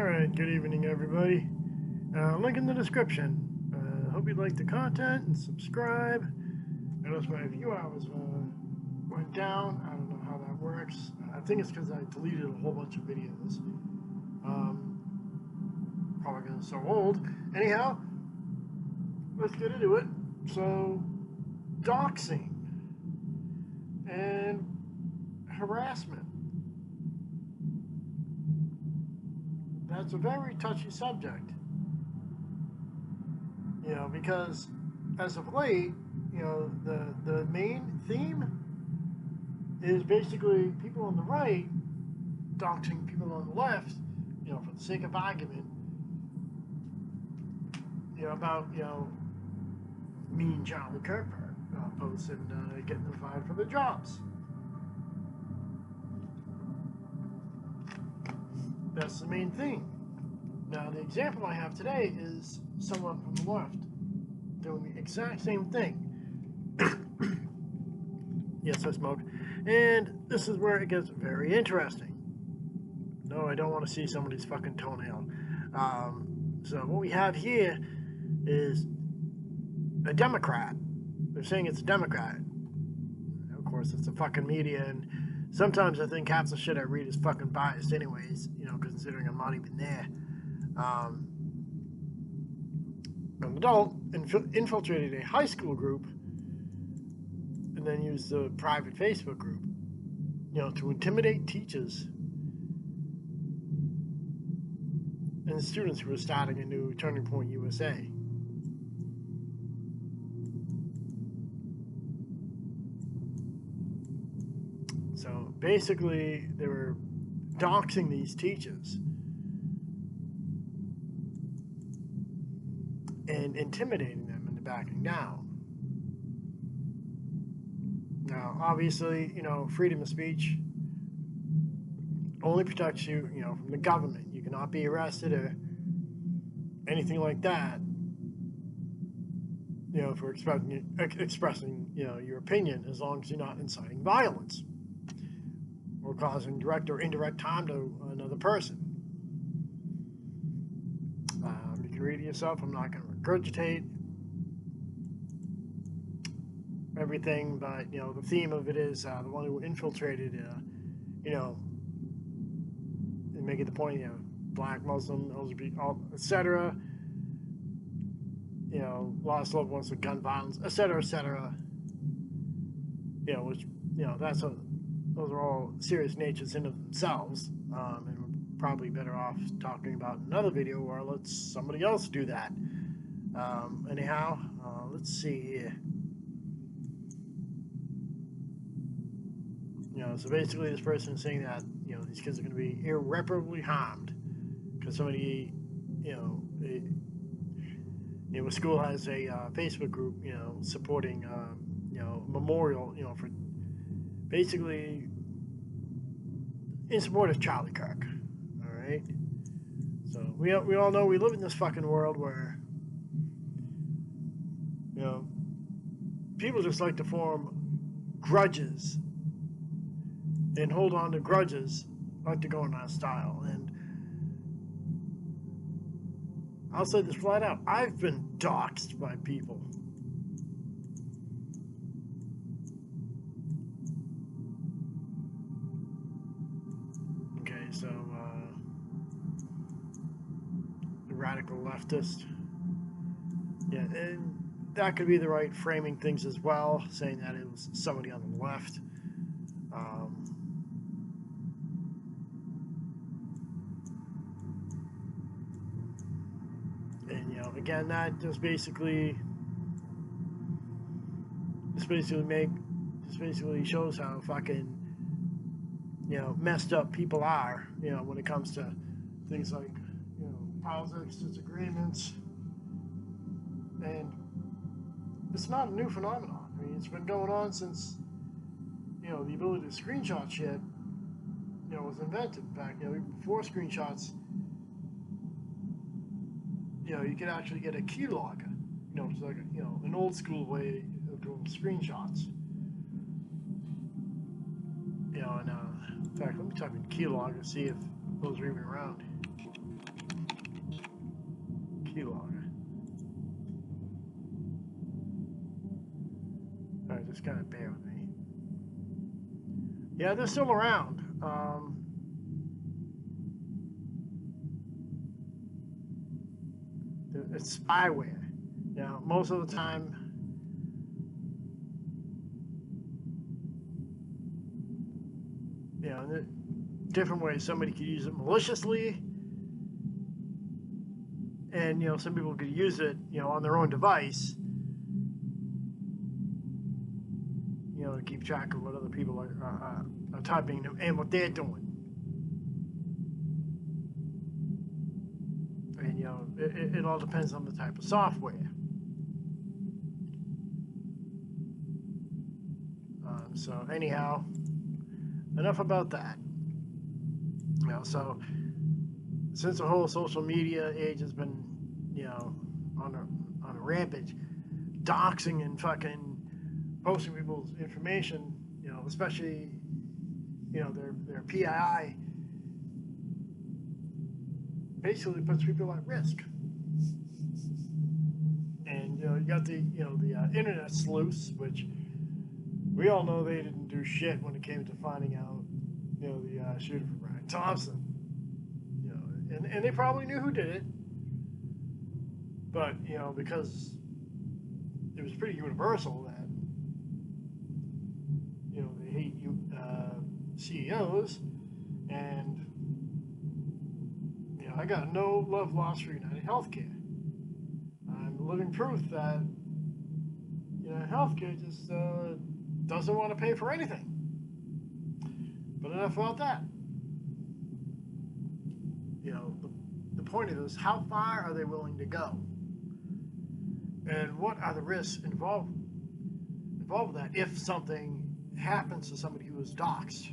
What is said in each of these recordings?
Alright, good evening everybody. Link in the description. Hope you like the content and subscribe. I noticed my view hours went down. I don't know how that works. I think it's because I deleted a whole bunch of videos. Probably because it's so old. Anyhow, let's get into it. So, doxing and harassment. That's a very touchy subject, because as of late, the main theme is basically people on the right doxing people on the left, for the sake of argument, about, me and Charlie Kirk posts and getting them fired for their jobs. That's the main thing. Now, the example I have today is someone from the left doing the exact same thing. Yes, I smoke. And this is where it gets very interesting. No, I don't want to see somebody's fucking toenail. So what we have here is a Democrat. They're saying it's a Democrat. Of course, it's the fucking media, and sometimes I think half the shit I read is fucking biased anyways, considering I'm not even there. An adult infiltrated a high school group and then used the private Facebook group, to intimidate teachers and students who were starting a new Turning Point USA. So basically, they were doxing these teachers and intimidating them into backing down. Now, obviously, freedom of speech only protects you, from the government. You cannot be arrested or anything like that, for expressing, your opinion, as long as you're not inciting violence or causing direct or indirect harm to another person. You can read it yourself. I'm not going to regurgitate everything, but the theme of it is the one who infiltrated, and making the point, black, Muslim, LGBT, etc. Lost loved ones with gun violence, etc., etc. Which those are all serious natures in of themselves, and we're probably better off talking about another video where I'll let somebody else do that. Anyhow, let's see here. So basically this person is saying that, these kids are going to be irreparably harmed because somebody, a school has a Facebook group, supporting, memorial, for basically in support of Charlie Kirk. All right. So we all know we live in this fucking world where, people just like to form grudges and hold on to grudges, like to go in that style. And I'll say this flat out, I've been doxxed by people. Okay, so the radical leftist, and that could be the right framing things as well, saying that it was somebody on the left. And again, that just basically shows how fucking messed up people are, when it comes to things like politics, disagreements, and it's not a new phenomenon. I mean, it's been going on since the ability to screenshot shit was invented. In fact, before screenshots, you could actually get a keylogger. It's like an old school way of doing screenshots. And in fact, let me type in keylogger, see if those are even around. keylogger. Alright, just gotta bear with me. Yeah, they're still around. It's spyware. Now, most of the time, you know, in different ways, somebody could use it maliciously, and you know, some people could use it, you know, on their own device, you know, to keep track of what other people are typing and what they're doing. And you know, it all depends on the type of software. So anyhow, enough about that. You know, so since the whole social media age has been, you know, on a rampage, doxing and fucking posting people's information, you know, especially, you know, their PII, basically puts people at risk. And you know, you got the internet sleuths, which we all know they didn't do shit when it came to finding out, you know, the shooter for Brian Thompson. You know, and they probably knew who did it, but you know, because it was pretty universal that, you know, they hate CEOs, and you know, I got no love lost for United Healthcare. I'm living proof that United Healthcare just doesn't want to pay for anything. But enough about that. You know, the point of this, how far are they willing to go? And what are the risks involved with that if something happens to somebody who is doxxed?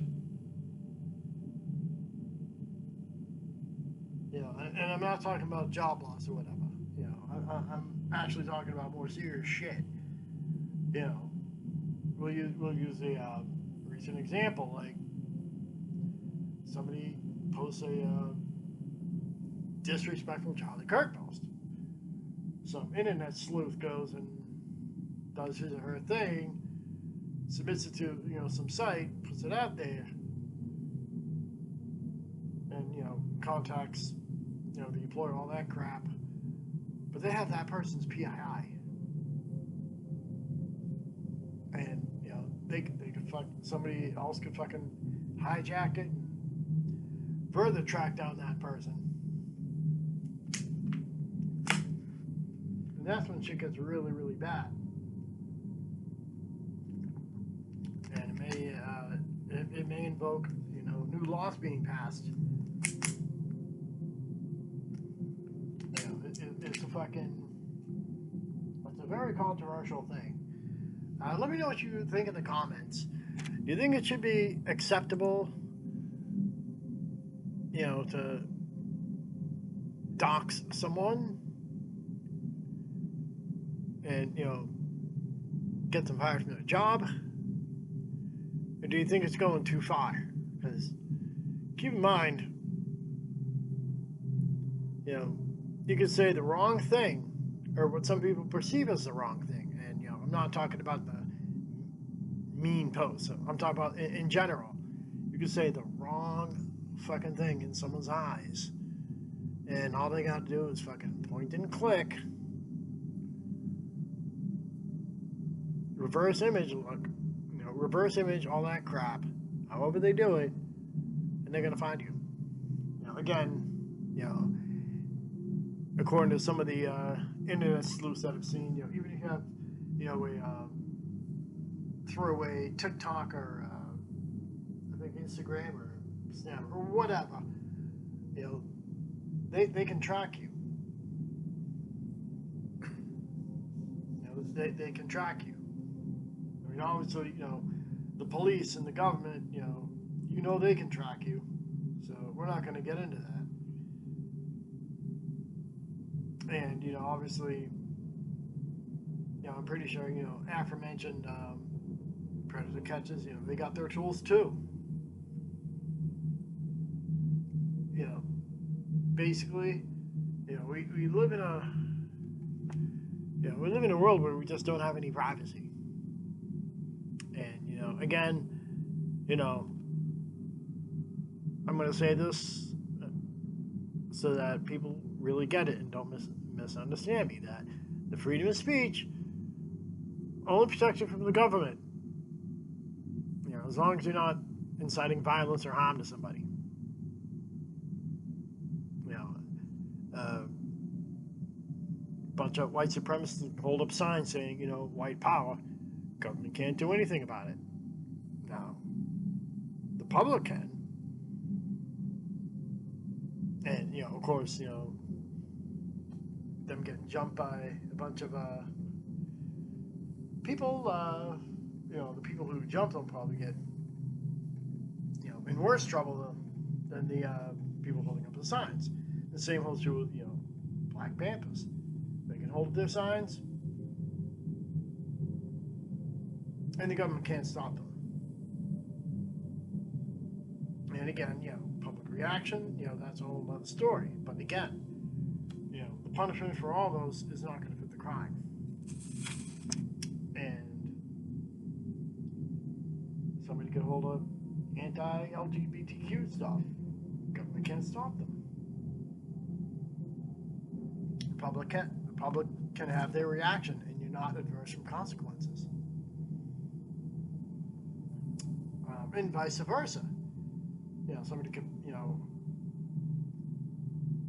You know, and I'm not talking about job loss or whatever. You know, I'm actually talking about more serious shit. You know, we'll use a recent example, like somebody posts a disrespectful Charlie Kirk post. Some internet sleuth goes and does his or her thing, submits it to, you know, some site, puts it out there, and you know, contacts, you know, the employer, all that crap. But they have that person's PII, and you know, they could somebody else could fucking hijack it and further track down that person. And that's when shit gets really, really bad. And it may invoke, you know, new laws being passed. You know, it's a very controversial thing. Let me know what you think in the comments. Do you think it should be acceptable, you know, to dox someone and, you know, get them fired from their job? Or do you think it's going too far? Because keep in mind, you know, you could say the wrong thing, or what some people perceive as the wrong thing. And, you know, I'm not talking about the mean posts. I'm talking about in general. You could say the wrong fucking thing in someone's eyes, and all they got to do is fucking point and click, reverse image, reverse image, all that crap, however they do it, and they're gonna find you. Now, again, you know, according to some of the internet sleuths that I've seen, you know, even if you have, you know, a throwaway TikTok or I think Instagram or Snap or whatever, you know, they can track you. You know, they can track you. I mean, obviously, you know, the police and the government, you know they can track you. So we're not going to get into that. And, you know, obviously, you know, I'm pretty sure, you know, aforementioned predator catches, you know, they got their tools too. You know, basically, we live in a we live in a world where we just don't have any privacy. And again, I'm going to say this so that people really get it and don't misunderstand me, that the freedom of speech only protects you from the government, as long as you're not inciting violence or harm to somebody. A bunch of white supremacists hold up signs saying, white power. Government can't do anything about it. Now, the public can. And, of course, them getting jumped by a bunch of people, the people who jumped them probably get, in worse trouble than the people holding up the signs. The same holds true with, Black Panthers. They can hold their signs, and the government can't stop them. And again, public reaction, that's a whole other story. But again, the punishment for all those is not going to fit the crime. And somebody could hold up anti-LGBTQ stuff. Government can't stop them. The public can have their reaction, and you're not adverse from consequences. And vice versa. Somebody could,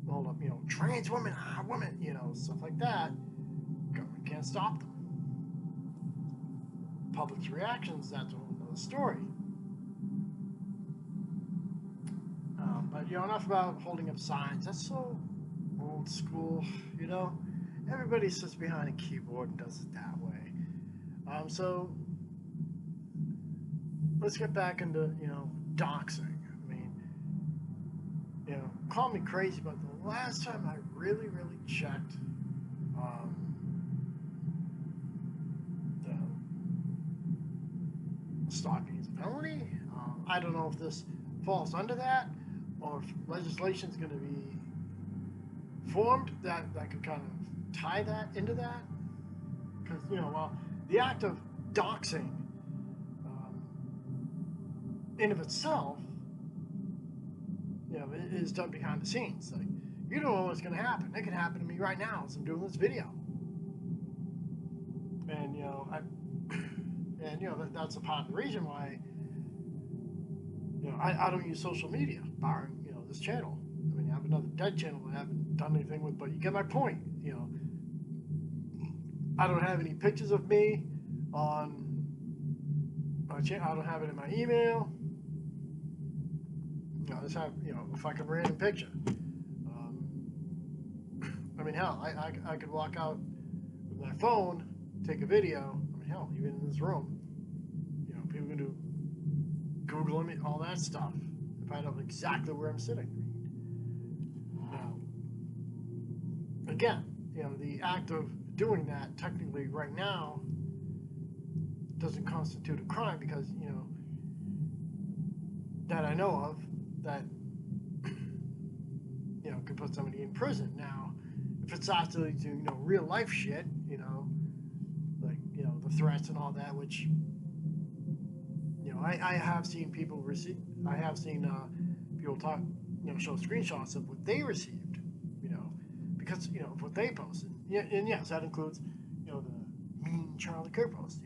hold up, trans women, women, stuff like that. Government can't stop them. Public's reactions, that's a whole other story. But, enough about holding up signs. That's so old school, Everybody sits behind a keyboard and does it that way. So, let's get back into, doxing. Call me crazy, but the last time I really, really checked the stalking is a felony. I don't know if this falls under that, or if legislation is going to be formed that could kind of tie that into that. Because, the act of doxing in of itself, is done behind the scenes. Like, you don't know what's going to happen. It could happen to me right now as I'm doing this video. And, that's a part of the reason why, I don't use social media, barring, this channel. I have another dead channel that I haven't done anything with, but you get my point. I don't have any pictures of me on my channel. I don't have it in my email. I just have, a fucking random picture. Hell, I could walk out with my phone, take a video. Hell, even in this room, people can do Google image, all that stuff, and find out exactly where I'm sitting. Now, again, the act of doing that technically right now doesn't constitute a crime because, that I know of, that could put somebody in prison. Now, if it starts to lead to real life shit, like the threats and all that, which I have seen people receive. I have seen people talk, show screenshots of what they received, because of what they posted. Yeah, and yes, that includes the mean Charlie Kirk post.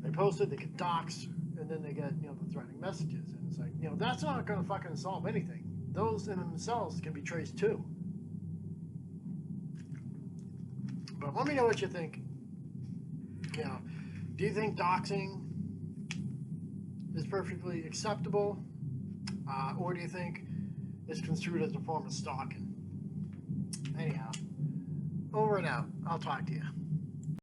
They posted, they get doxxed, and then they get the threatening messages, and it's like that's not going to fucking solve anything. Those in themselves can be traced too. But let me know what you think. Do you think doxing is perfectly acceptable, or do you think it's construed as a form of stalking? Anyhow, over and out. I'll talk to you.